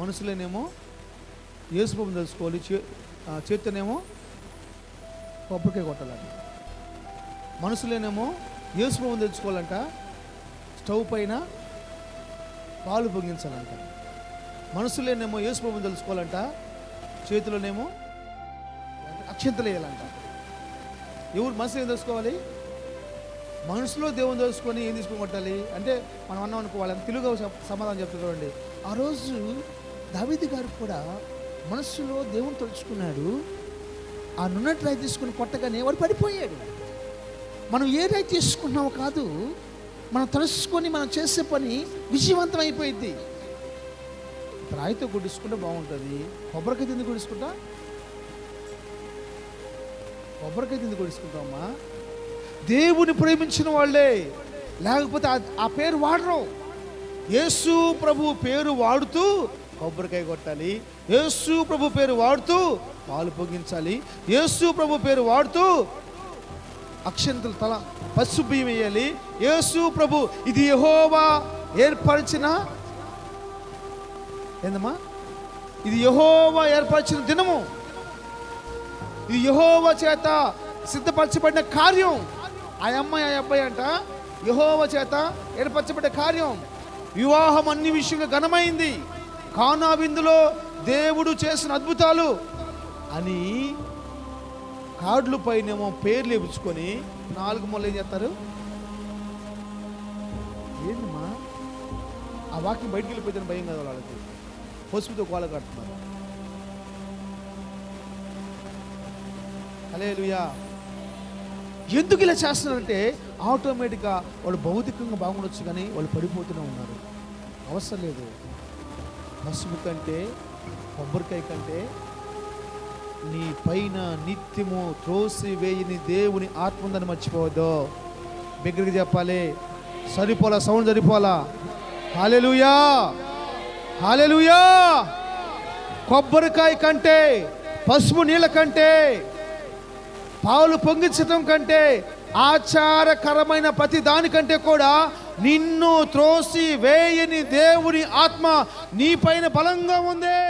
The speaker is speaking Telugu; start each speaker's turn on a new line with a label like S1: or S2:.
S1: మనుషులేనేమో యేసు ప్రభువుని తెలుసుకోవాలి, చేత్తోనేమో కొబ్బరికాయ కొట్టాలంట. మనుషులేనేమో యేసు ప్రభువుని తెలుసుకోవాలంట, స్టవ్ పైన పాలు పొంగించాలంట. మనుషులేనేమో యేసు ప్రభువుని తెలుసుకోవాలంట, చేతిలోనేమో అక్షంతలు వేయాలంట. ఎవరు మనుషులు ఏం తెలుసుకోవాలి? మనసులో దేవుని తెలుసుకొని ఏం తీసుకొని కొట్టాలి అంటే మనం అన్నాం అనుకో, వాళ్ళని తెలుగు సమాధానం చెప్తున్నారండి. ఆ రోజు దావీదు గారు కూడా మనస్సులో దేవుని తలుచుకున్నాడు. ఆ నున్నటి రాయి తీసుకుని కొట్టగానే వాడు పడిపోయాడు. మనం ఏ రాయి తీసుకున్నామో కాదు, మనం తలుసుకొని మనం చేసే పని విజయవంతం అయిపోయింది. రాయితో గుడ్డించుకుంటే బాగుంటుంది. కొబ్బరికాయ తింది గుడ్డించుకుంటా, కొబ్బరికాయ తింది గుడ్డించుకుంటామా? దేవుని ప్రేమించిన వాళ్ళే, లేకపోతే ఆ పేరు వాడరు. యేసు ప్రభు పేరు వాడుతూ కొబ్బరికాయ కొట్టాలి, యేసు ప్రభు పేరు వాడుతూ పాలు పొంగించాలి, యేసు ప్రభు పేరు వాడుతూ అక్షంతలు తల పసుపు బియ్యం వేయాలి. యేసు ప్రభు ఇది యెహోవా ఏర్పరిచిన ఏందమ్మా, ఇది యెహోవా ఏర్పరిచిన దినము, ఇది యెహోవా చేత సిద్ధపరచబడిన కార్యం. ఆ అమ్మాయి ఆ అబ్బాయి అంట యెహోవా చేత ఏర్పరచబడ్డ కార్యం. వివాహం అన్ని విషయంలో ఘనమైంది, కానా విందులో దేవుడు చేసిన అద్భుతాలు అని కార్డుల పైనేమో పేర్లు వేయించుకొని 4 మూలలు ఏం చేస్తారు? ఏంటమ్మా ఆ వాక్యం బయటికి వెళ్ళిపోతే భయం కదా వాళ్ళకి, పసుపుతో కోల కడుతున్నారు. హల్లెలూయా. ఎందుకు ఇలా చేస్తున్నారంటే ఆటోమేటిక్గా వాళ్ళు భౌతికంగా బాగుండొచ్చు కానీ వాళ్ళు పడిపోతూనే ఉన్నారు. అవసరం లేదు. పసుపు కంటే కొబ్బరికాయ కంటే నీ పైన నిత్యము త్రోసి వేయని దేవుని ఆత్మ ఉందని మర్చిపోవద్దు. బిగ్గరగా చెప్పాలి, సరిపోలా, సౌండ్ సరిపోలా. హల్లెలూయా, హల్లెలూయా. కొబ్బరికాయ కంటే, పసుపు నీళ్ళ కంటే, పాలు పొంగించటం కంటే, ఆచారకరమైన ప్రతి దానికంటే కూడా నిన్ను త్రోసి వేయని దేవుని ఆత్మ నీ పైన బలంగా ఉంది.